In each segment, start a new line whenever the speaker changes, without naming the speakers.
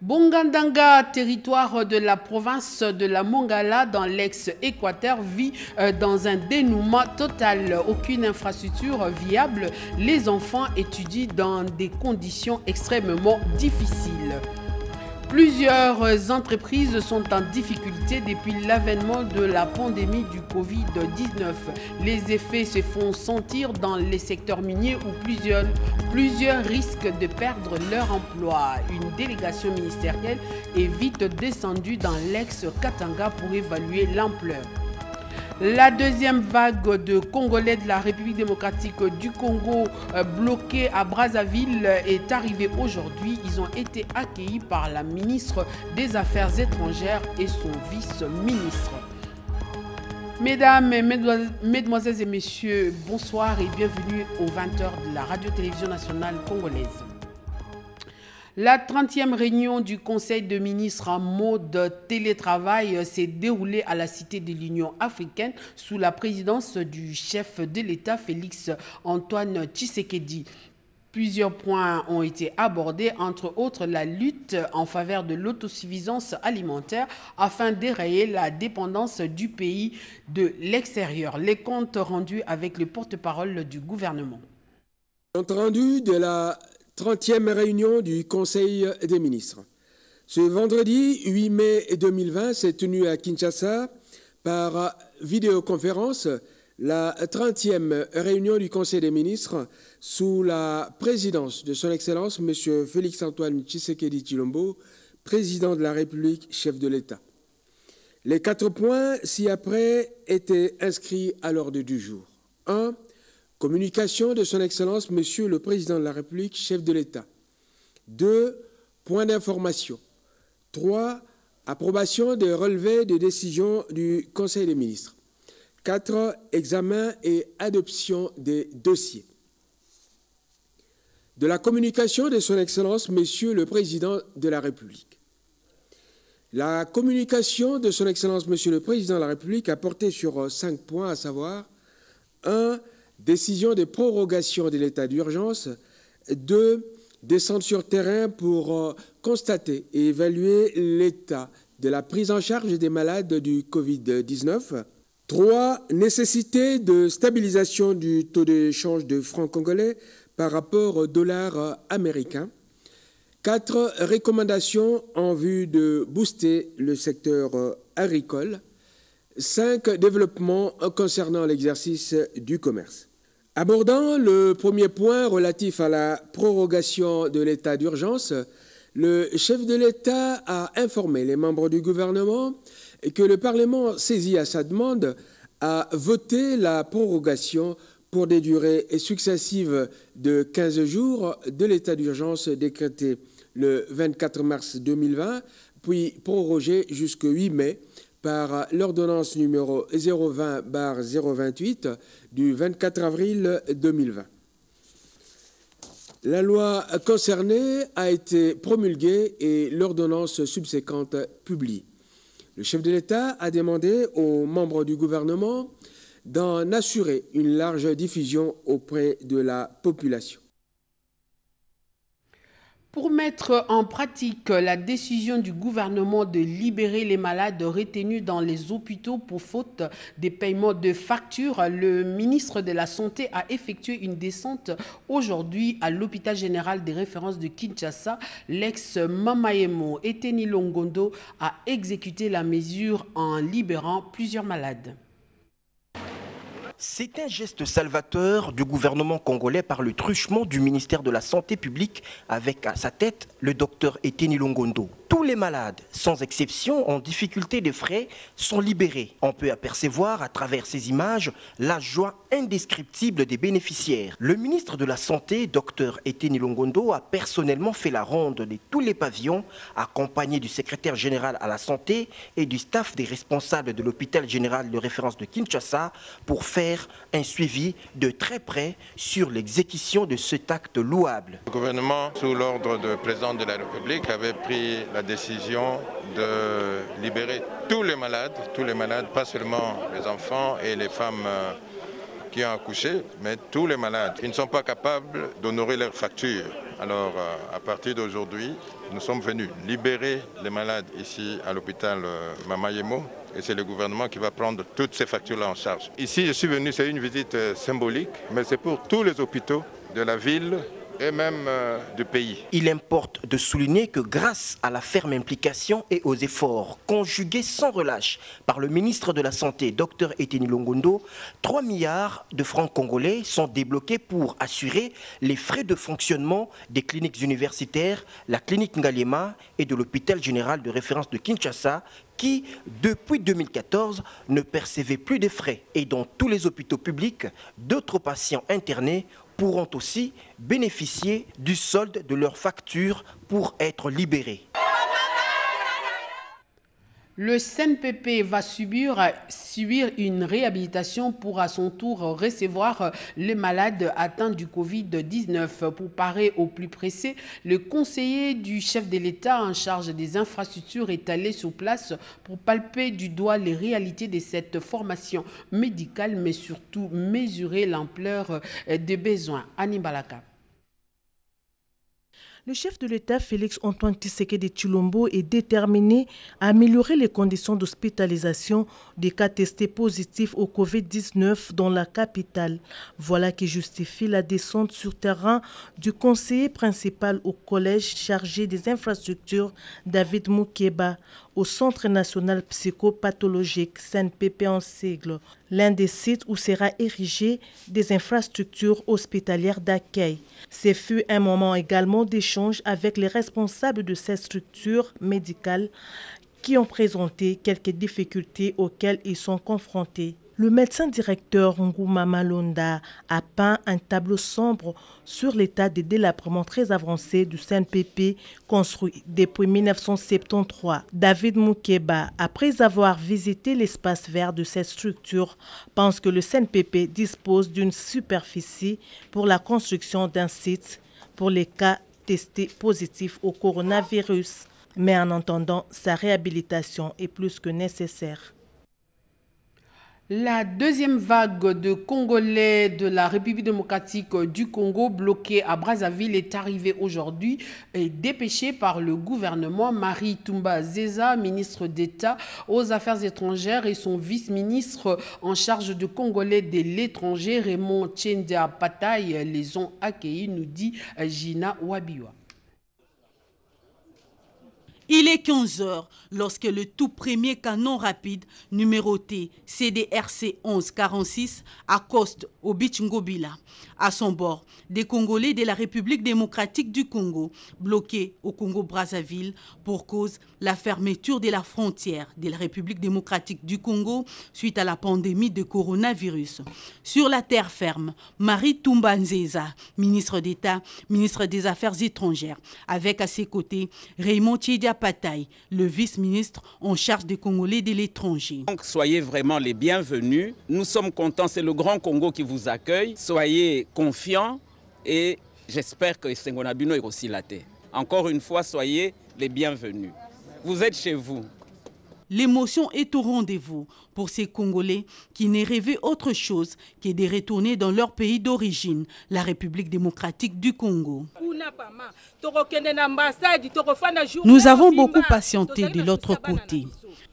Bongandanga, territoire de la province de la Mongala dans l'ex-Équateur, vit dans un dénouement total. Aucune infrastructure viable. Les enfants étudient dans des conditions extrêmement difficiles. Plusieurs entreprises sont en difficulté depuis l'avènement de la pandémie du Covid-19. Les effets se font sentir dans les secteurs miniers où plusieurs risquent de perdre leur emploi. Une délégation ministérielle est vite descendue dans l'ex-Katanga pour évaluer l'ampleur. La deuxième vague de Congolais de la République démocratique du Congo bloqués à Brazzaville est arrivée aujourd'hui. Ils ont été accueillis par la ministre des Affaires étrangères et son vice-ministre. Mesdames, Mesdemoiselles et Messieurs, bonsoir et bienvenue aux 20h de la Radio-Télévision nationale congolaise. La 30e réunion du Conseil de ministres en mode télétravail s'est déroulée à la Cité de l'Union africaine sous la présidence du chef de l'État Félix Antoine Tshisekedi. Plusieurs points ont été abordés, entre autres la lutte en faveur de l'autosuffisance alimentaire afin d'érayer la dépendance du pays de l'extérieur. Les comptes rendus avec le porte-parole du gouvernement.
Compte rendu de la 30e réunion du Conseil des ministres. Ce vendredi 8 mai 2020 s'est tenue à Kinshasa par vidéoconférence la 30e réunion du Conseil des ministres sous la présidence de son Excellence M. Félix-Antoine Tshisekedi Tshilombo, président de la République, chef de l'État. Les 4 points ci-après étaient inscrits à l'ordre du jour. 1. Communication de son Excellence, Monsieur le Président de la République, chef de l'État. 2. Point d'information. 3. Approbation des relevés de décisions du Conseil des ministres. 4. Examen et adoption des dossiers. De la communication de son Excellence, Monsieur le Président de la République. La communication de son Excellence, Monsieur le Président de la République a porté sur 5 points, à savoir 1. Décision de prorogation de l'état d'urgence. 2. Descente sur terrain pour constater et évaluer l'état de la prise en charge des malades du Covid-19. 3. Nécessité de stabilisation du taux d'échange de francs congolais par rapport au dollar américain. 4. Recommandations en vue de booster le secteur agricole. 5. Développement concernant l'exercice du commerce. Abordant le premier point relatif à la prorogation de l'état d'urgence, le chef de l'État a informé les membres du gouvernement que le Parlement, saisi à sa demande, a voté la prorogation pour des durées successives de 15 jours de l'état d'urgence décrété le 24 mars 2020, puis prorogé jusqu'au 8 mai, par l'ordonnance numéro 020/028 du 24 avril 2020. La loi concernée a été promulguée et l'ordonnance subséquente publiée. Le chef de l'État a demandé aux membres du gouvernement d'en assurer une large diffusion auprès de la population.
Pour mettre en pratique la décision du gouvernement de libérer les malades retenus dans les hôpitaux pour faute des paiements de factures, le ministre de la Santé a effectué une descente aujourd'hui à l'hôpital général des références de Kinshasa. L'ex-Mamaemo Eteni Longondo a exécuté la mesure en libérant plusieurs malades.
C'est un geste salvateur du gouvernement congolais par le truchement du ministère de la Santé publique avec à sa tête le docteur Eteni Longondo. Tous les malades, sans exception, en difficulté de frais, sont libérés. On peut apercevoir à travers ces images la joie indescriptible des bénéficiaires. Le ministre de la Santé, docteur Eteni Longondo, a personnellement fait la ronde de tous les pavillons, accompagné du secrétaire général à la santé et du staff des responsables de l'hôpital général de référence de Kinshasa pour faire un suivi de très près sur l'exécution de cet acte louable.
Le gouvernement, sous l'ordre du président de la République, avait pris la décision de libérer tous les malades, pas seulement les enfants et les femmes qui ont accouché, mais tous les malades qui ne sont pas capables d'honorer leurs factures Alors à partir d'aujourd'hui, nous sommes venus libérer les malades ici à l'hôpital Mama Yemo. Et c'est le gouvernement qui va prendre toutes ces factures-là en charge. Ici, je suis venu, c'est une visite symbolique, mais c'est pour tous les hôpitaux de la ville et même du pays.
Il importe de souligner que grâce à la ferme implication et aux efforts conjugués sans relâche par le ministre de la Santé, Dr Eteni Longondo, 3 milliards de francs congolais sont débloqués pour assurer les frais de fonctionnement des cliniques universitaires, la clinique Ngaliema et de l'hôpital général de référence de Kinshasa, qui, depuis 2014, ne percevaient plus de frais. Et dans tous les hôpitaux publics, d'autres patients internés pourront aussi bénéficier du solde de leurs factures pour être libérés.
Le CNPP va subir une réhabilitation pour à son tour recevoir les malades atteints du Covid-19. Pour parer au plus pressé, le conseiller du chef de l'État en charge des infrastructures est allé sur place pour palper du doigt les réalités de cette formation médicale, mais surtout mesurer l'ampleur des besoins. Annie Balaka.
Le chef de l'État, Félix Antoine Tshisekedi Tshilombo, est déterminé à améliorer les conditions d'hospitalisation des cas testés positifs au Covid-19 dans la capitale. Voilà qui justifie la descente sur terrain du conseiller principal au collège chargé des infrastructures, David Moukeba, au Centre national psychopathologique, CNPP en sigle, l'un des sites où sera érigé des infrastructures hospitalières d'accueil. Ce fut un moment également d'échange avec les responsables de ces structures médicales qui ont présenté quelques difficultés auxquelles ils sont confrontés. Le médecin directeur Ngouma Malonda a peint un tableau sombre sur l'état de délabrement très avancé du CNPP construit depuis 1973. David Moukeba, après avoir visité l'espace vert de cette structure, pense que le CNPP dispose d'une superficie pour la construction d'un site pour les cas testés positifs au coronavirus. Mais en attendant, sa réhabilitation est plus que nécessaire.
La deuxième vague de Congolais de la République démocratique du Congo bloqués à Brazzaville est arrivée aujourd'hui et dépêchée par le gouvernement. Marie Toumba Zeza, ministre d'État aux Affaires étrangères, et son vice-ministre en charge de Congolais de l'étranger, Raymond Tchendia Pataï, les ont accueillis, nous dit Gina Wabiwa.
Il est 15 h lorsque le tout premier canon rapide numéroté CDRC 1146 accoste au Beach Ngobila. À son bord, des Congolais de la République démocratique du Congo, bloqués au Congo-Brazzaville pour cause la fermeture de la frontière de la République démocratique du Congo suite à la pandémie de coronavirus. Sur la terre ferme, Marie Toumba Nzeza, ministre d'État, ministre des Affaires étrangères, avec à ses côtés Raymond Tchédia Pataï, le vice-ministre en charge des Congolais de l'étranger.
Donc soyez vraiment les bienvenus. Nous sommes contents, c'est le Grand Congo qui vous accueille. Soyez confiants et j'espère que Sengonabino est aussi là. Encore une fois, soyez les bienvenus. Vous êtes chez vous.
L'émotion est au rendez-vous pour ces Congolais qui ne rêvaient autre chose que de retourner dans leur pays d'origine, la République démocratique du Congo. Nous avons beaucoup patienté de l'autre côté.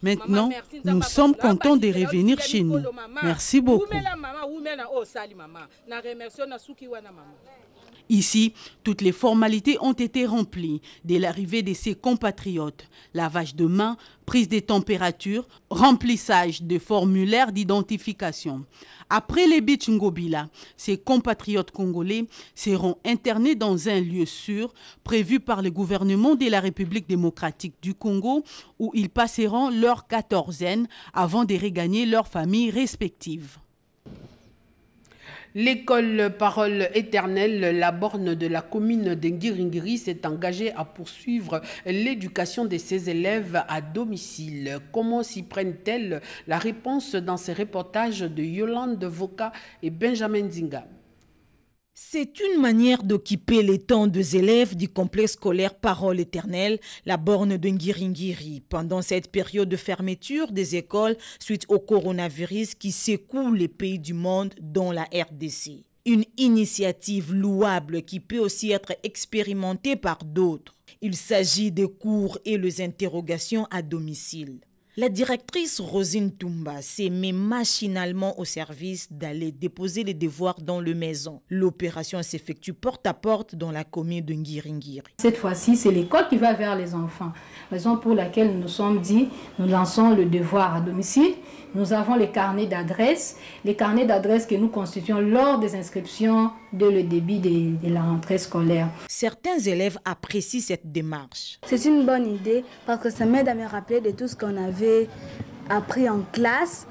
Maintenant, nous sommes contents de revenir chez nous. Merci beaucoup. Ici, toutes les formalités ont été remplies dès l'arrivée de ses compatriotes. Lavage de mains, prise des températures, remplissage de formulaires d'identification. Après les Beach Ngobila, ses compatriotes congolais seront internés dans un lieu sûr prévu par le gouvernement de la République démocratique du Congo où ils passeront leur quatorzaine avant de regagner leurs familles respectives.
L'école Parole Éternelle, la borne de la commune de Ngiringiri, s'est engagée à poursuivre l'éducation de ses élèves à domicile. Comment s'y prennent-elles? La réponse dans ces reportages de Yolande Voka et Benjamin Zinga.
C'est une manière d'occuper les temps des élèves du complexe scolaire Parole Éternelle, la borne de Ngiringiri, pendant cette période de fermeture des écoles suite au coronavirus qui secoue les pays du monde, dont la RDC. Une initiative louable qui peut aussi être expérimentée par d'autres. Il s'agit des cours et les interrogations à domicile. La directrice Rosine Toumba s'est mise machinalement au service d'aller déposer les devoirs dans le maison. L'opération s'effectue porte à porte dans la commune de Ngiringiri.
Cette fois-ci, c'est l'école qui va vers les enfants. Raison pour laquelle nous nous sommes dit, nous lançons le devoir à domicile. Nous avons les carnets d'adresses que nous constituons lors des inscriptions dès le début de la rentrée scolaire.
Certains élèves apprécient cette démarche.
C'est une bonne idée parce que ça m'aide à me rappeler de tout ce qu'on avait appris en classe.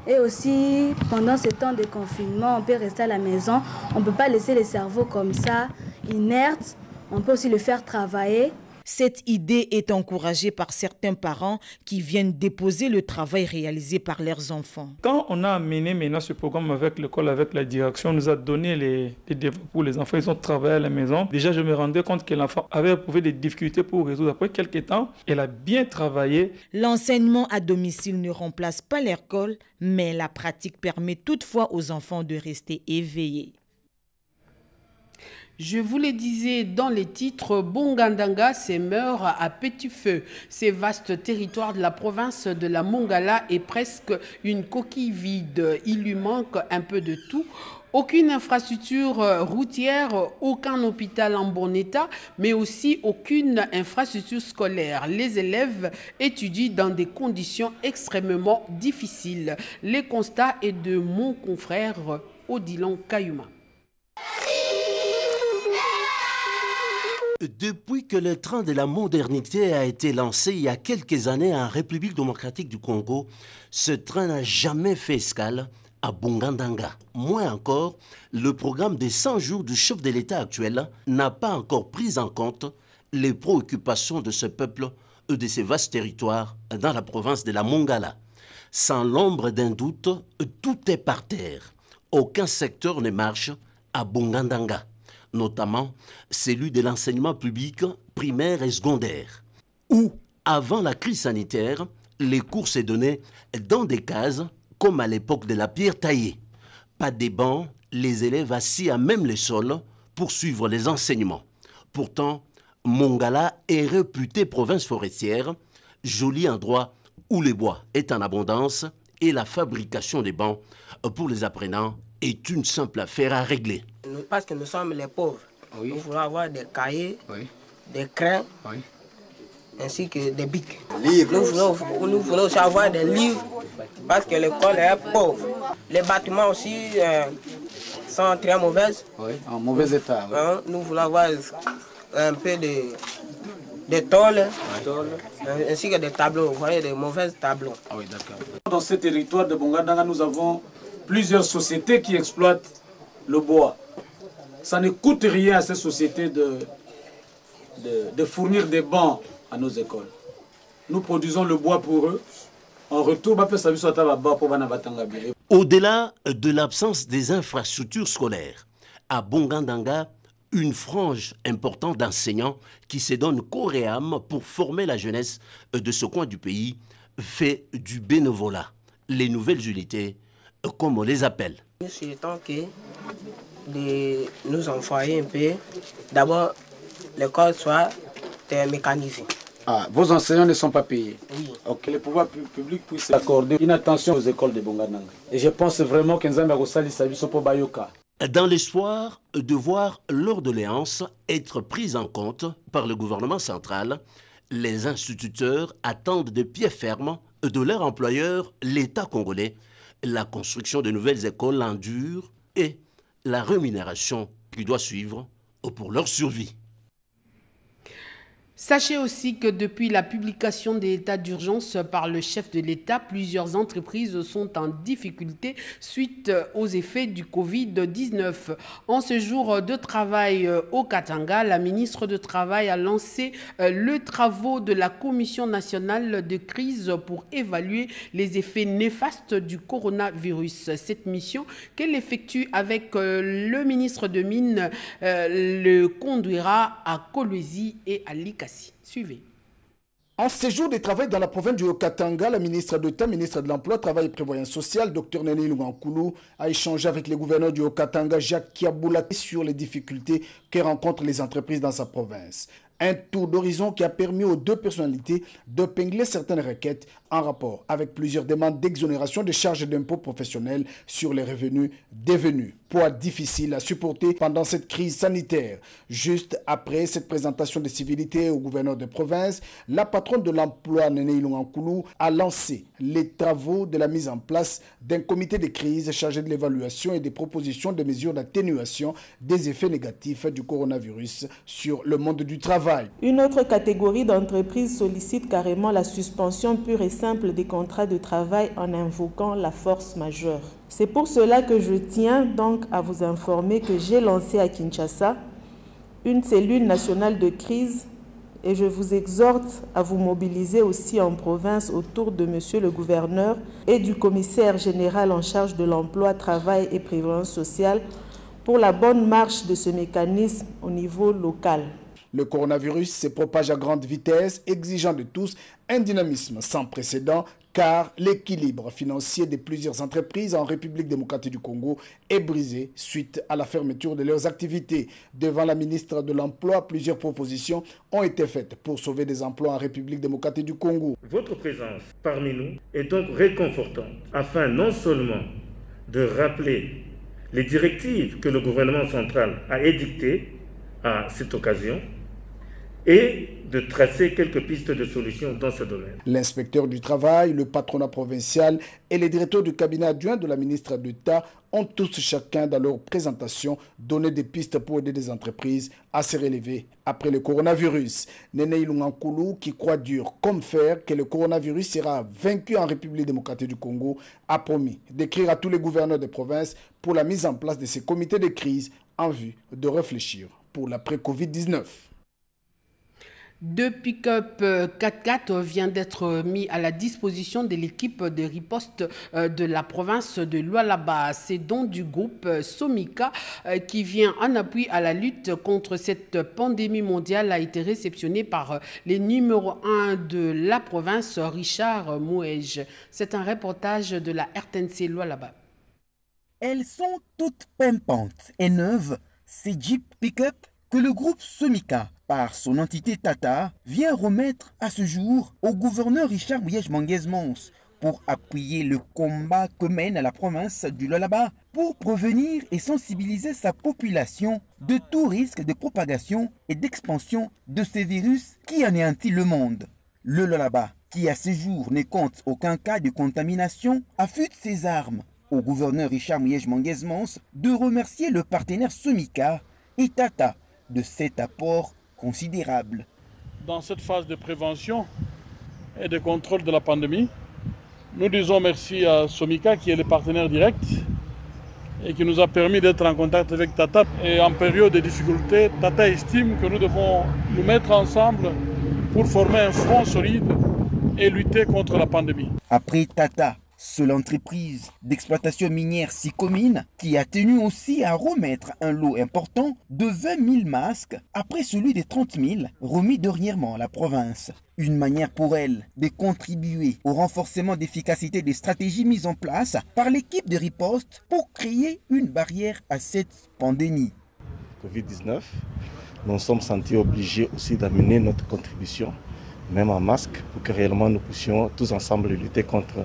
Et aussi, pendant ce temps de confinement, on peut rester à la maison. On ne peut pas laisser les cerveaux comme ça, inertes. On peut aussi le faire travailler.
Cette idée est encouragée par certains parents qui viennent déposer le travail réalisé par leurs enfants.
Quand on a mené maintenant ce programme avec l'école, avec la direction, on nous a donné les devoirs pour les enfants. Ils ont travaillé à la maison. Déjà, je me rendais compte que l'enfant avait éprouvé des difficultés pour résoudre. Après quelques temps, elle a bien travaillé.
L'enseignement à domicile ne remplace pas l'école, mais la pratique permet toutefois aux enfants de rester éveillés.
Je vous le disais dans les titres, Bongandanga se meurt à petit feu. Ces vastes territoires de la province de la Mongala est presque une coquille vide. Il lui manque un peu de tout. Aucune infrastructure routière, aucun hôpital en bon état, mais aussi aucune infrastructure scolaire. Les élèves étudient dans des conditions extrêmement difficiles. Les constats est de mon confrère Odilon Kayuma.
Depuis que le train de la modernité a été lancé il y a quelques années en République démocratique du Congo, ce train n'a jamais fait escale à Bongandanga. Moins encore, le programme des 100 jours du chef de l'État actuel n'a pas encore pris en compte les préoccupations de ce peuple et de ces vastes territoires dans la province de la Mongala. Sans l'ombre d'un doute, tout est par terre. Aucun secteur ne marche à Bongandanga, notamment celui de l'enseignement public primaire et secondaire, où, avant la crise sanitaire, les cours se donnaient dans des cases comme à l'époque de la pierre taillée. Pas de bancs, les élèves assis à même le sol pour suivre les enseignements. Pourtant, Mongala est réputée province forestière, joli endroit où le bois est en abondance et la fabrication des bancs pour les apprenants est une simple affaire à régler.
Parce que nous sommes les pauvres. Oui. Nous voulons avoir des cahiers, oui, des crayons, oui, ainsi que des bics. Nous voulons aussi avoir des livres parce que l'école est pauvre. Les bâtiments aussi sont très mauvais.
Oui, en mauvais état. Oui.
Nous voulons avoir un peu de tôles, oui, ainsi que des tableaux. Vous voyez, des mauvais tableaux.
Ah oui, d'accord. Dans ce territoire de Bongandanga, nous avons plusieurs sociétés qui exploitent le bois. Ça ne coûte rien à ces sociétés de fournir des bancs à nos écoles. Nous produisons le bois pour eux. En retour,
au-delà de l'absence des infrastructures scolaires, à Bongandanga, une frange importante d'enseignants qui se donnent corps et âme pour former la jeunesse de ce coin du pays fait du bénévolat. Les nouvelles unités, comme on les appelle.
Nous souhaitons que nous envoyer un peu, d'abord l'école soit mécanisée.
Ah, vos enseignants ne sont pas payés?
Oui.
Ok, les pouvoirs publics puissent accorder une attention aux écoles de Bongandanga. Et je pense vraiment que Nzambe Agosali Sabiso po Bayoka.
Dans l'espoir de voir leur doléance être prise en compte par le gouvernement central, les instituteurs attendent de pied ferme de leur employeur, l'État congolais, la construction de nouvelles écoles en dur et la rémunération qui doit suivre pour leur survie.
Sachez aussi que depuis la publication de l'état d'urgence par le chef de l'État, plusieurs entreprises sont en difficulté suite aux effets du Covid-19. En ce jour de travail au Katanga, la ministre du Travail a lancé le travaux de la Commission nationale de crise pour évaluer les effets néfastes du coronavirus. Cette mission qu'elle effectue avec le ministre de Mines le conduira à Kolwezi et à Likasi. Suivez.
En séjour de travail dans la province du Haut-Katanga, la ministre d'État, ministre de l'Emploi, Travail et Prévoyance sociale, Dr Nene Ilunga-Nkulu, a échangé avec le gouverneur du Haut-Katanga, Jacques Kiaboula, sur les difficultés que rencontrent les entreprises dans sa province. Un tour d'horizon qui a permis aux deux personnalités d'épingler certaines requêtes en rapport avec plusieurs demandes d'exonération des charges d'impôts professionnels sur les revenus devenus. Poids difficile à supporter pendant cette crise sanitaire. Juste après cette présentation de civilité au gouverneur de province, la patronne de l'emploi, Nene Ilunga-Nkulu, a lancé les travaux de la mise en place d'un comité de crise chargé de l'évaluation et des propositions de mesures d'atténuation des effets négatifs du coronavirus sur le monde du travail.
Une autre catégorie d'entreprises sollicite carrément la suspension pure et simple des contrats de travail en invoquant la force majeure. C'est pour cela que je tiens donc à vous informer que j'ai lancé à Kinshasa une cellule nationale de crise et je vous exhorte à vous mobiliser aussi en province autour de monsieur le gouverneur et du commissaire général en charge de l'emploi, travail et prévoyance sociale pour la bonne marche de ce mécanisme au niveau local.
Le coronavirus se propage à grande vitesse, exigeant de tous un dynamisme sans précédent, car l'équilibre financier de plusieurs entreprises en République démocratique du Congo est brisé suite à la fermeture de leurs activités. Devant la ministre de l'Emploi, plusieurs propositions ont été faites pour sauver des emplois en République démocratique du Congo.
Votre présence parmi nous est donc réconfortante, afin non seulement de rappeler les directives que le gouvernement central a édictées à cette occasion, et de tracer quelques pistes de solutions dans ce domaine.
L'inspecteur du travail, le patronat provincial et les directeurs du cabinet adjoint de la ministre d'État ont tous chacun dans leur présentation donné des pistes pour aider des entreprises à se relever après le coronavirus. Nene Ilunga-Nkulu, qui croit dur comme fer que le coronavirus sera vaincu en République démocratique du Congo, a promis d'écrire à tous les gouverneurs de province pour la mise en place de ces comités de crise en vue de réfléchir pour l'après-Covid-19.
Deux pick-up 4x4 viennent d'être mis à la disposition de l'équipe de riposte de la province de Lualaba. C'est donc du groupe Somika qui vient en appui à la lutte contre cette pandémie mondiale, a été réceptionné par les numéro 1 de la province, Richard Mouège. C'est un reportage de la RTNC Lualaba.
Elles sont toutes pimpantes et neuves, ces Jeep pick-up que le groupe Somika, par son entité Tata, vient remettre à ce jour au gouverneur Richard Mouège-Manguez-Mons pour appuyer le combat que mène la province du Lualaba pour prévenir et sensibiliser sa population de tout risque de propagation et d'expansion de ce virus qui anéantit le monde. Le Lualaba, qui à ce jour ne compte aucun cas de contamination, affûte ses armes au gouverneur Richard Mouège-Manguez-Mons de remercier le partenaire Somika et Tata de cet apport considérable.
Dans cette phase de prévention et de contrôle de la pandémie, nous disons merci à Somika qui est le partenaire direct et qui nous a permis d'être en contact avec Tata. Et en période de difficulté, Tata estime que nous devons nous mettre ensemble pour former un front solide et lutter contre la pandémie.
Après Tata, seule entreprise d'exploitation minière Sicomine qui a tenu aussi à remettre un lot important de 20 000 masques après celui de 30 000 remis dernièrement à la province. Une manière pour elle de contribuer au renforcement d'efficacité des stratégies mises en place par l'équipe de riposte pour créer une barrière à cette pandémie.
Covid-19, nous sommes sentis obligés aussi d'amener notre contribution, même en masque, pour que réellement nous puissions tous ensemble lutter contre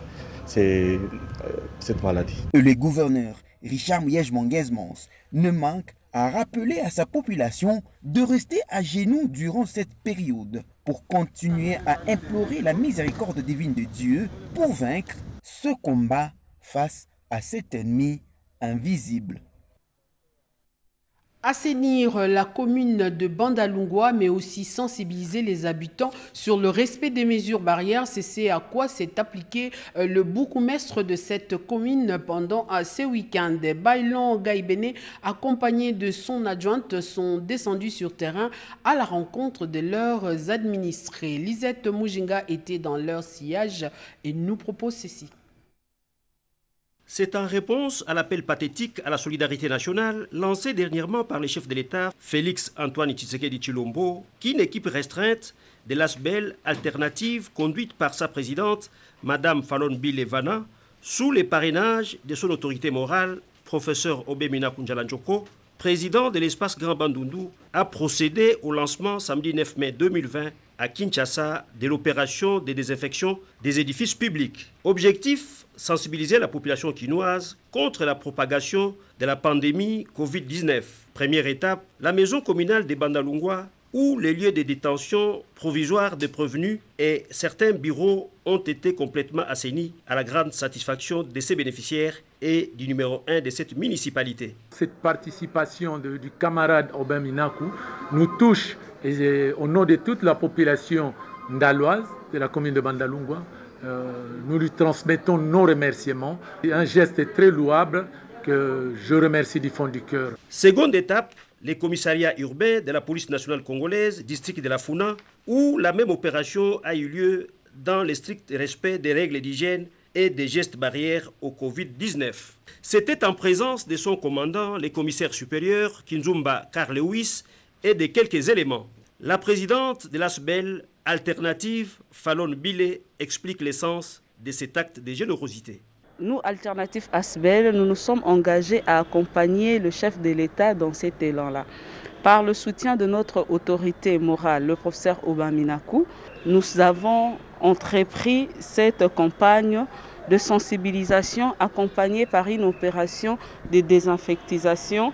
cette maladie.
Le gouverneur Richard Mouège-Manguez-Mons ne manque à rappeler à sa population de rester à genoux durant cette période pour continuer à implorer la miséricorde divine de Dieu pour vaincre ce combat face à cet ennemi invisible.
Assainir la commune de Bandalungwa, mais aussi sensibiliser les habitants sur le respect des mesures barrières, c'est ce à quoi s'est appliqué le bourgmestre de cette commune pendant ce week-end. Bailon Gaïbene, accompagné de son adjointe, sont descendus sur terrain à la rencontre de leurs administrés. Lisette Mujinga était dans leur sillage et nous propose ceci.
C'est en réponse à l'appel pathétique à la solidarité nationale lancé dernièrement par le chef de l'État, Félix Antoine Tshisekedi Tshilombo, qu'une équipe restreinte de l'ASBEL alternative conduite par sa présidente, Madame Falon Bilevana, sous les parrainages de son autorité morale, professeur Obemina Kunjalanjoko, président de l'espace Grand Bandundu, a procédé au lancement samedi 9 mai 2020 à Kinshasa de l'opération de désinfection des édifices publics. Objectif, sensibiliser la population quinoise contre la propagation de la pandémie Covid-19. Première étape, la maison communale de Bandalungwa, où les lieux de détention provisoires des prévenus et certains bureaux ont été complètement assainis à la grande satisfaction de ses bénéficiaires et du numéro 1 de cette municipalité.
Cette participation du camarade Aubin Minakou nous touche et au nom de toute la population ndaloise de la commune de Bandalungwa, nous lui transmettons nos remerciements. C'est un geste très louable que je remercie du fond du cœur.
Seconde étape, les commissariats urbains de la police nationale congolaise, district de la Funa, où la même opération a eu lieu dans le strict respect des règles d'hygiène et des gestes barrières au Covid-19. C'était en présence de son commandant, le commissaire supérieur Kinzumba Carlewis, et de quelques éléments. La présidente de l'ASBEL alternative, Falon Bile, explique l'essence de cet acte de générosité.
Nous, Alternative ASBEL, nous nous sommes engagés à accompagner le chef de l'État dans cet élan-là. Par le soutien de notre autorité morale, le professeur Aubin Minakou, nous avons entrepris cette campagne de sensibilisation accompagnée par une opération de désinfectisation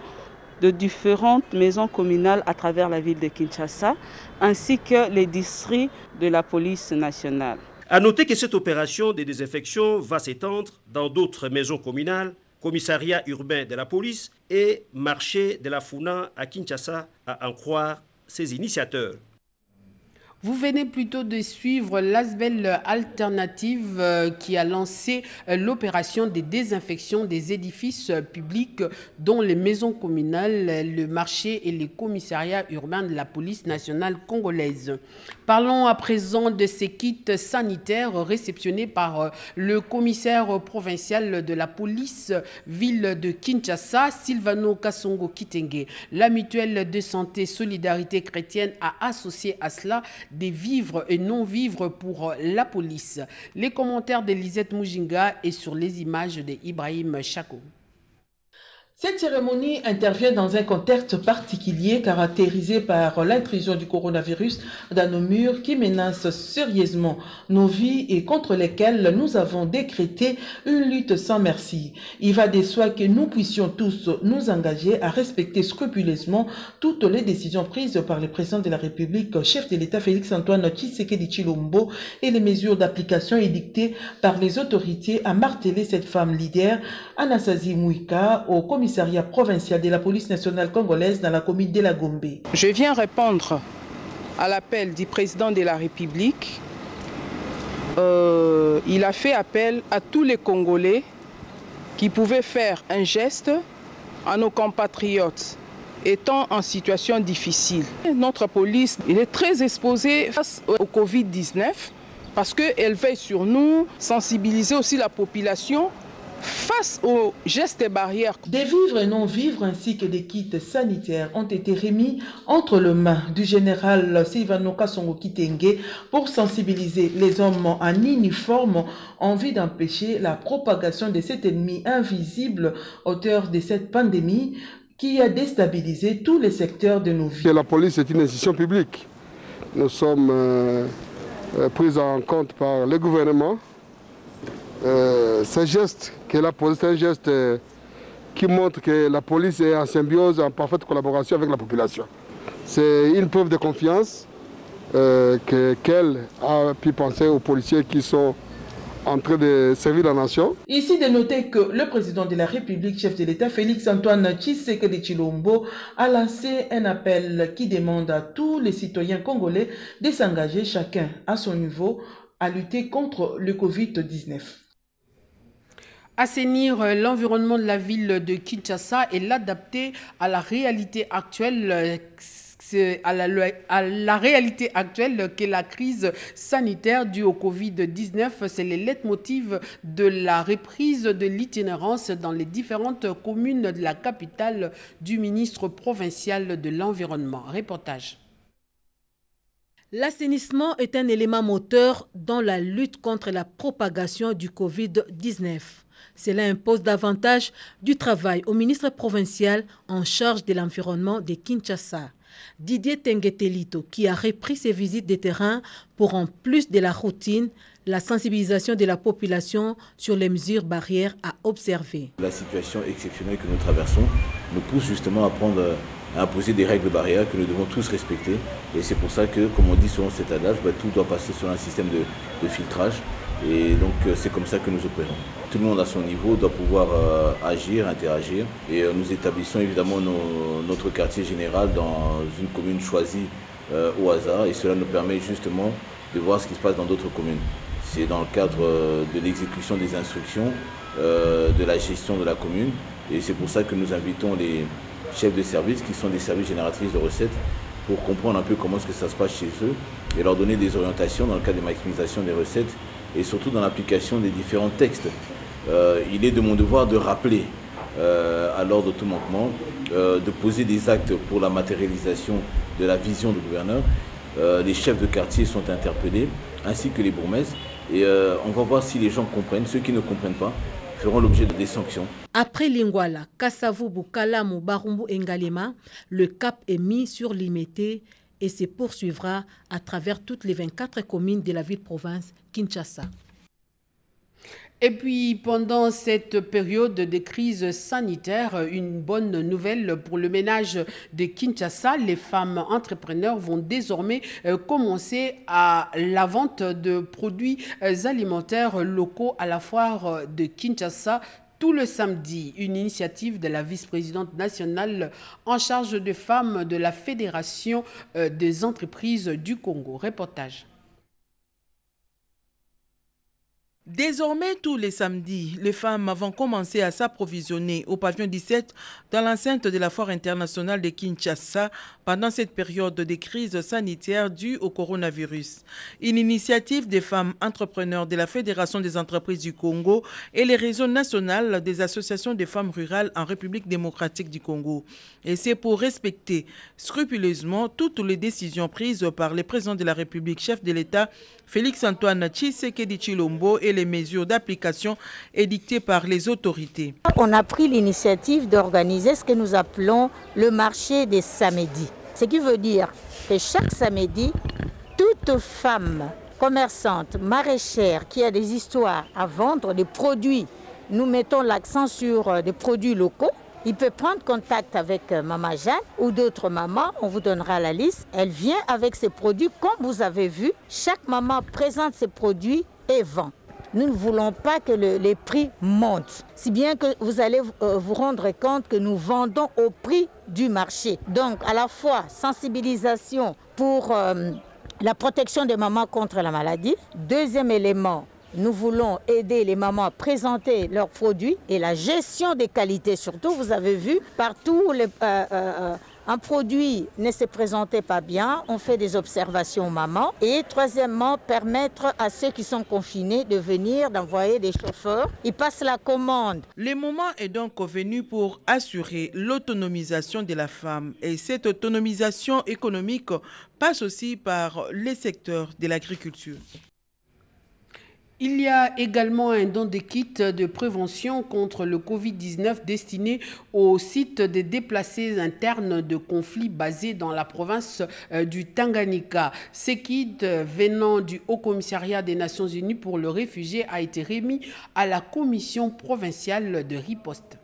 de différentes maisons communales à travers la ville de Kinshasa, ainsi que les districts de la police nationale.
A noter que cette opération de désinfection va s'étendre dans d'autres maisons communales, commissariats urbains de la police et marché de la Funa à Kinshasa, à en croire ses initiateurs.
Vous venez plutôt de suivre l'ASBEL alternative qui a lancé l'opération de désinfection des édifices publics dont les maisons communales, le marché et les commissariats urbains de la police nationale congolaise. Parlons à présent de ces kits sanitaires réceptionnés par le commissaire provincial de la police ville de Kinshasa, Silvano Kasongo Kitenge. La mutuelle de santé Solidarité chrétienne a associé à cela des vivres et non-vivres pour la police. Les commentaires de Lisette Mujinga et sur les images d'Ibrahim Chako.
Cette cérémonie intervient dans un contexte particulier caractérisé par l'intrusion du coronavirus dans nos murs qui menace sérieusement nos vies et contre lesquelles nous avons décrété une lutte sans merci. Il va de soi que nous puissions tous nous engager à respecter scrupuleusement toutes les décisions prises par le président de la République, chef de l'État Félix-Antoine Tshisekedi Tshilombo et les mesures d'application édictées par les autorités, a martelé cette femme leader, Anastasie Mouika, au commissariat provincial de la police nationale congolaise dans la commune de la Gombe.
Je viens répondre à l'appel du président de la République. Il a fait appel à tous les Congolais qui pouvaient faire un geste à nos compatriotes étant en situation difficile. Notre police est très exposée face au Covid-19 parce qu'elle veille sur nous, sensibiliser aussi la population face aux gestes barrières.
Des vivres et non-vivres ainsi que des kits sanitaires ont été remis entre les mains du général Silvano Kasongo Kitenge pour sensibiliser les hommes en uniforme en vue d'empêcher la propagation de cet ennemi invisible, auteur de cette pandémie qui a déstabilisé tous les secteurs de nos vies.
La police est une institution publique. Nous sommes pris en compte par le gouvernement. Ce geste qu'elle a posé, c'est un geste qui montre que la police est en symbiose, en parfaite collaboration avec la population. C'est une preuve de confiance qu'elle a pu penser aux policiers qui sont en train de servir la nation.
Ici de noter que le président de la République, chef de l'État Félix-Antoine Tshisekedi Tshilombo, a lancé un appel qui demande à tous les citoyens congolais de s'engager chacun à son niveau à lutter contre le Covid-19.
Assainir l'environnement de la ville de Kinshasa et l'adapter à la réalité actuelle qu'est la crise sanitaire due au Covid-19, c'est le leitmotiv de la reprise de l'itinérance dans les différentes communes de la capitale du ministre provincial de l'Environnement. Reportage.
L'assainissement est un élément moteur dans la lutte contre la propagation du Covid-19. Cela impose davantage du travail au ministre provincial en charge de l'environnement de Kinshasa. Didier Tengetelito, qui a repris ses visites de terrain pour, en plus de la routine, la sensibilisation de la population sur les mesures barrières à observer.
La situation exceptionnelle que nous traversons nous pousse justement à imposer des règles barrières que nous devons tous respecter. Et c'est pour ça que, comme on dit selon cet adage, tout doit passer sur un système de filtrage. Et donc c'est comme ça que nous opérons. Tout le monde à son niveau doit pouvoir agir, interagir. Et nous établissons évidemment notre quartier général dans une commune choisie au hasard. Et cela nous permet justement de voir ce qui se passe dans d'autres communes. C'est dans le cadre de l'exécution des instructions, de la gestion de la commune. Et c'est pour ça que nous invitons les chefs de service, qui sont des services génératrices de recettes, pour comprendre un peu comment est-ce que ça se passe chez eux et leur donner des orientations dans le cadre de maximisation des recettes et surtout dans l'application des différents textes. Il est de mon devoir de rappeler à l'ordre de tout manquement, de poser des actes pour la matérialisation de la vision du gouverneur. Les chefs de quartier sont interpellés, ainsi que les bourgmestres. Et on va voir si les gens comprennent. Ceux qui ne comprennent pas feront l'objet de des sanctions. Après
Lingwala, Kasavubu, Kalamu, Barumbu et Ngalema, le cap est mis sur Limete et se poursuivra à travers toutes les 24 communes de la ville-province Kinshasa. Et puis, pendant cette période de crise sanitaire, une bonne nouvelle pour le ménage de Kinshasa. Les femmes entrepreneurs vont désormais commencer à la vente de produits alimentaires locaux à la foire de Kinshasa tout le samedi. Une initiative de la vice-présidente nationale en charge des femmes de la Fédération des entreprises du Congo. Reportage.
Désormais, tous les samedis, les femmes vont commencer à s'approvisionner au pavillon 17 dans l'enceinte de la foire internationale de Kinshasa pendant cette période de crise sanitaire due au coronavirus. Une initiative des femmes entrepreneurs de la Fédération des entreprises du Congo et les réseaux nationaux des associations des femmes rurales en République démocratique du Congo. Et c'est pour respecter scrupuleusement toutes les décisions prises par le président de la République, chef de l'État, Félix-Antoine Tshisekedi Tshilombo, et les mesures d'application édictées par les autorités.
On a pris l'initiative d'organiser ce que nous appelons le marché des samedis. Ce qui veut dire que chaque samedi, toute femme commerçante, maraîchère qui a des histoires à vendre, des produits, nous mettons l'accent sur des produits locaux. Il peut prendre contact avec Maman Jeanne ou d'autres mamans, on vous donnera la liste. Elle vient avec ses produits, comme vous avez vu. Chaque maman présente ses produits et vend. Nous ne voulons pas que les prix montent, si bien que vous allez vous rendre compte que nous vendons au prix du marché. Donc à la fois sensibilisation pour la protection des mamans contre la maladie. Deuxième élément, nous voulons aider les mamans à présenter leurs produits et la gestion des qualités. Surtout, vous avez vu, partout un produit ne se présentait pas bien, on fait des observations aux mamans. Et troisièmement, permettre à ceux qui sont confinés de venir, d'envoyer des chauffeurs. Ils passent la commande.
Le moment est donc venu pour assurer l'autonomisation de la femme. Et cette autonomisation économique passe aussi par les secteurs de l'agriculture.
Il y a également un don de kits de prévention contre le Covid-19 destiné aux sites de déplacés internes de conflits basés dans la province du Tanganyika. Ces kits venant du Haut Commissariat des Nations Unies pour le réfugié a été remis à la Commission provinciale de riposte.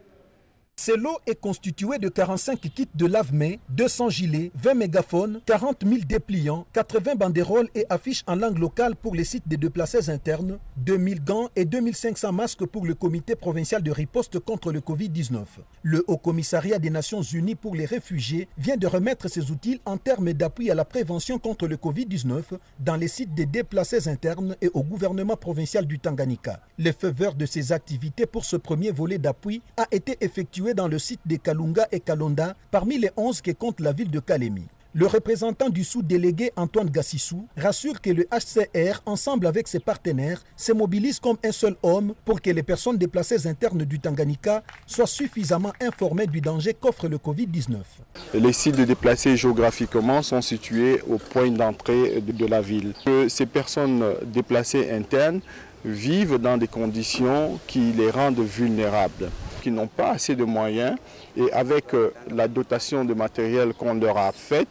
Ce lot est constitué de 45 kits de lave-mains, 200 gilets, 20 mégaphones, 40 000 dépliants, 80 banderoles et affiches en langue locale pour les sites de déplacés internes, 2000 gants et 2500 masques pour le comité provincial de riposte contre le Covid-19. Le Haut Commissariat des Nations Unies pour les réfugiés vient de remettre ces outils en termes d'appui à la prévention contre le Covid-19 dans les sites de déplacés internes et au gouvernement provincial du Tanganyika. Le feu vert de ces activités pour ce premier volet d'appui a été effectué dans le site de Kalunga et Kalonda, parmi les 11 que compte la ville de Kalemi. Le représentant du sous-délégué Antoine Gassissou rassure que le HCR, ensemble avec ses partenaires, se mobilise comme un seul homme pour que les personnes déplacées internes du Tanganyika soient suffisamment informées du danger qu'offre le Covid-19.
Les sites de déplacés géographiquement sont situés au point d'entrée de la ville. Ces personnes déplacées internes vivent dans des conditions qui les rendent vulnérables, qui n'ont pas assez de moyens, et avec la dotation de matériel qu'on leur a faite,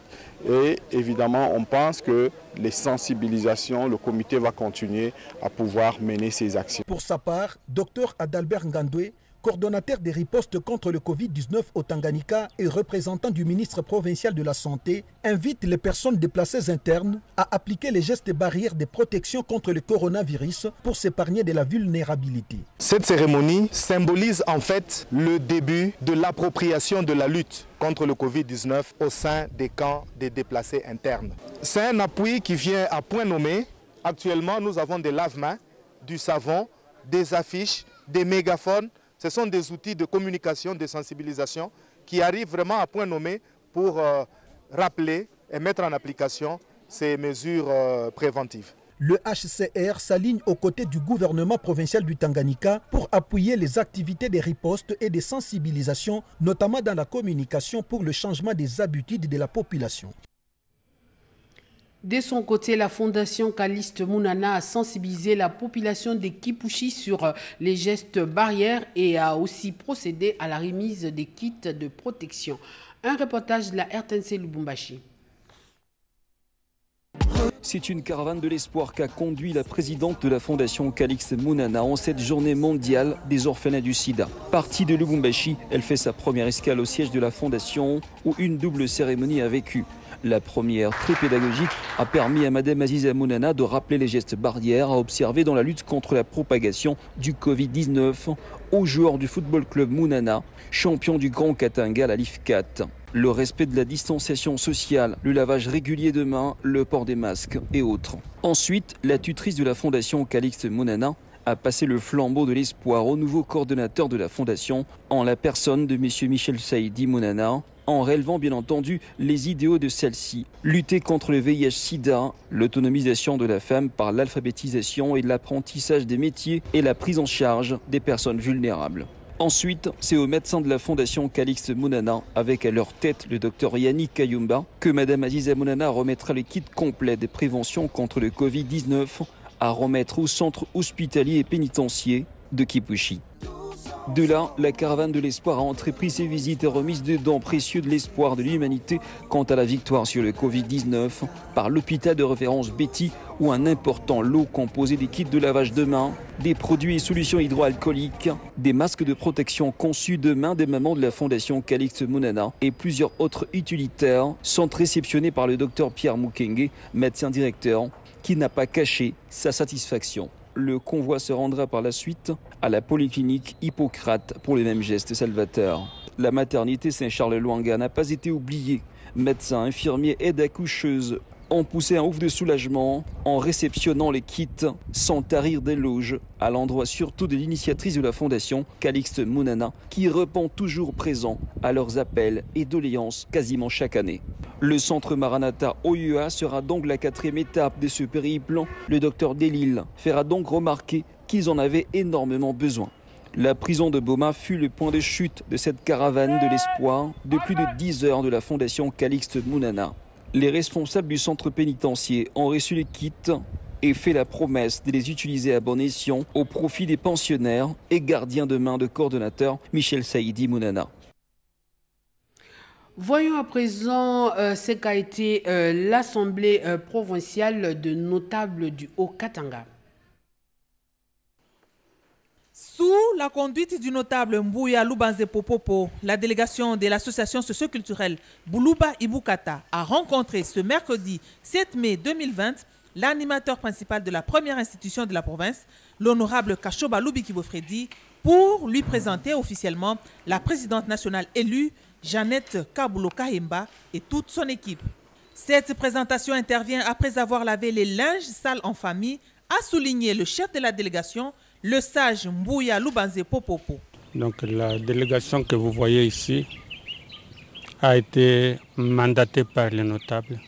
et évidemment on pense que les sensibilisations, le comité va continuer à pouvoir mener ces actions.
Pour sa part, Dr Adalbert Ngandoué, coordonnateur des ripostes contre le Covid-19 au Tanganyika et représentant du ministre provincial de la Santé, invite les personnes déplacées internes à appliquer les gestes barrières de protection contre le coronavirus pour s'épargner de la vulnérabilité.
Cette cérémonie symbolise en fait le début de l'appropriation de la lutte contre le Covid-19 au sein des camps des déplacés internes. C'est un appui qui vient à point nommé. Actuellement, nous avons des lave-mains, du savon, des affiches, des mégaphones. Ce sont des outils de communication, de sensibilisation qui arrivent vraiment à point nommé pour rappeler et mettre en application ces mesures préventives.
Le HCR s'aligne aux côtés du gouvernement provincial du Tanganyika pour appuyer les activités de riposte et de sensibilisation, notamment dans la communication pour le changement des habitudes de la population.
De son côté, la Fondation Calixte Mounana a sensibilisé la population des Kipushi sur les gestes barrières et a aussi procédé à la remise des kits de protection. Un reportage de la RTNC Lubumbashi.
C'est une caravane de l'espoir qu'a conduit la présidente de la Fondation Calixte Mounana en cette journée mondiale des orphelins du sida. Partie de Lubumbashi, elle fait sa première escale au siège de la Fondation où une double cérémonie a vécu. La première, très pédagogique, a permis à Mme Aziza Mounana de rappeler les gestes barrières à observer dans la lutte contre la propagation du Covid-19 aux joueurs du football club Mounana, champion du Grand Katanga, la LIF4. Le respect de la distanciation sociale, le lavage régulier de mains, le port des masques et autres. Ensuite, la tutrice de la Fondation Calixte Mounana a passé le flambeau de l'espoir au nouveau coordonnateur de la Fondation en la personne de M. Michel Saïdi Mounana, en relevant bien entendu les idéaux de celle-ci. Lutter contre le VIH-Sida, l'autonomisation de la femme par l'alphabétisation et l'apprentissage des métiers et la prise en charge des personnes vulnérables. Ensuite, c'est aux médecins de la Fondation Calixte Mounana, avec à leur tête le docteur Yannick Kayumba, que Mme Aziza Mounana remettra le kit complet de prévention contre le Covid-19 à remettre au centre hospitalier et pénitentiaire de Kipushi. De là, la caravane de l'espoir a entrepris ses visites et remises de dons précieux de l'espoir de l'humanité quant à la victoire sur le Covid-19 par l'hôpital de référence Betty, où un important lot composé des kits de lavage de mains, des produits et solutions hydroalcooliques, des masques de protection conçus de main des mamans de la Fondation Calixte Mounana et plusieurs autres utilitaires sont réceptionnés par le docteur Pierre Mukenge, médecin directeur, qui n'a pas caché sa satisfaction. Le convoi se rendra par la suite à la polyclinique Hippocrate pour les mêmes gestes salvateurs. La maternité Saint-Charles-Luanga n'a pas été oubliée. Médecins, infirmiers, aides accoucheuses ont poussé un ouf de soulagement en réceptionnant les kits sans tarir d'éloges à l'endroit surtout de l'initiatrice de la Fondation Calixte Mounana qui répond toujours présent à leurs appels et doléances quasiment chaque année. Le centre Maranatha OUA sera donc la 4e étape de ce périple. Le docteur Delille fera donc remarquer qu'ils en avaient énormément besoin. La prison de Boma fut le point de chute de cette caravane de l'espoir de plus de 10 heures de la Fondation Calixte Mounana. Les responsables du centre pénitentiaire ont reçu les kits et fait la promesse de les utiliser à bon escient au profit des pensionnaires et gardiens de main de coordonnateur Michel Saïdi Mounana.
Voyons à présent ce qu'a été l'Assemblée provinciale de notables du Haut-Katanga.
Sous la conduite du notable Mbouya Lubanze Popopo, la délégation de l'association socio-culturelle Boulouba Ibukata a rencontré ce mercredi 7 mai 2020 l'animateur principal de la première institution de la province, l'honorable Kashoba Lubikibo Freddy, pour lui présenter officiellement la présidente nationale élue, Jeannette Kabulo Kahemba, et toute son équipe. Cette présentation intervient après avoir lavé les linges sales en famille, a souligné le chef de la délégation, le sage Mbouya Lubanze Popopo.
Donc la délégation que vous voyez ici
a été mandaté par les notables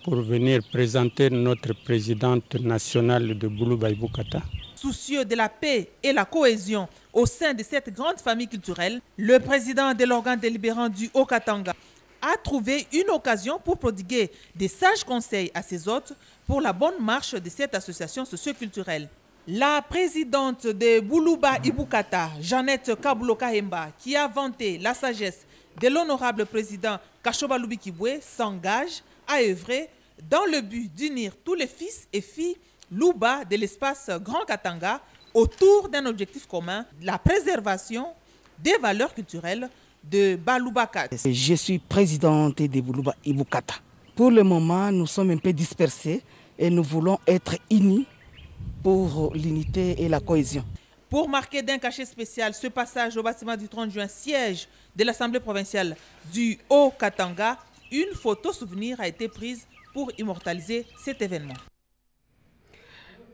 pour venir présenter notre présidente nationale de Boulouba Iboukata.
Soucieux de la paix et la cohésion au sein de cette grande famille culturelle, le président de l'organe délibérant du Haut-Katanga a trouvé une occasion pour prodiguer des sages conseils à ses hôtes pour la bonne marche de cette association socioculturelle. La présidente de Boulouba Iboukata, Jeannette Kabulo-Kahemba, qui a vanté la sagesse de l'honorable président Kashoba Lubikibwe, s'engage à œuvrer dans le but d'unir tous les fils et filles Louba de l'espace Grand Katanga autour d'un objectif commun, la préservation des valeurs culturelles de Baloubaka.
Je suis présidente de Boulouba Iboukata. Pour le moment, nous sommes un peu dispersés et nous voulons être unis pour l'unité et la cohésion.
Pour marquer d'un cachet spécial ce passage au bâtiment du 30 juin, siège de l'Assemblée provinciale du Haut-Katanga, une photo souvenir a été prise pour immortaliser cet événement.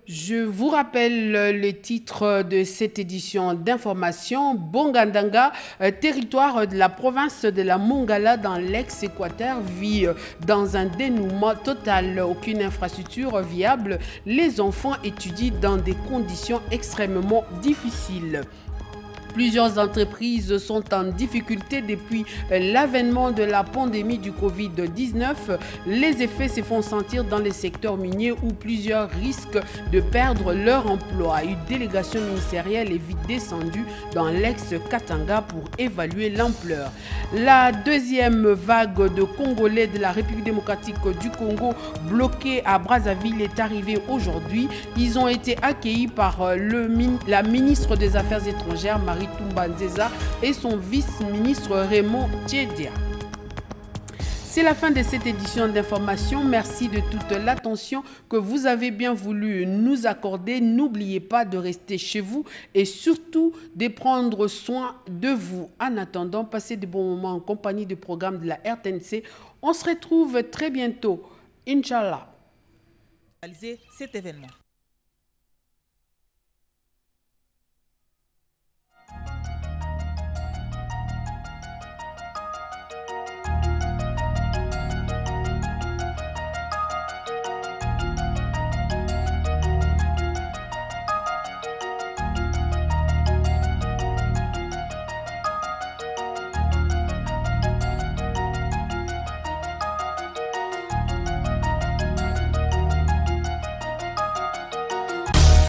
Je vous rappelle le titre de cette édition d'information. Bongandanga, territoire de la province de la Mongala dans l'ex-Équateur, vit dans un dénouement total. Aucune infrastructure viable. Les enfants étudient dans des conditions extrêmement difficiles. Plusieurs entreprises sont en difficulté depuis l'avènement de la pandémie du Covid-19. Les effets se font sentir dans les secteurs miniers où plusieurs risquent de perdre leur emploi. Une délégation ministérielle est vite descendue dans l'ex-Katanga pour évaluer l'ampleur. La deuxième vague de Congolais de la République démocratique du Congo bloqués à Brazzaville est arrivée aujourd'hui. Ils ont été accueillis par la ministre des Affaires étrangères, Marie Toumba Nzeza, et son vice-ministre Raymond Tchedia. C'est la fin de cette édition d'information. Merci de toute l'attention que vous avez bien voulu nous accorder. N'oubliez pas de rester chez vous et surtout de prendre soin de vous. En attendant, passez de bons moments en compagnie du programme de la RTNC. On se retrouve très bientôt. Inch'Allah.
Cet événement.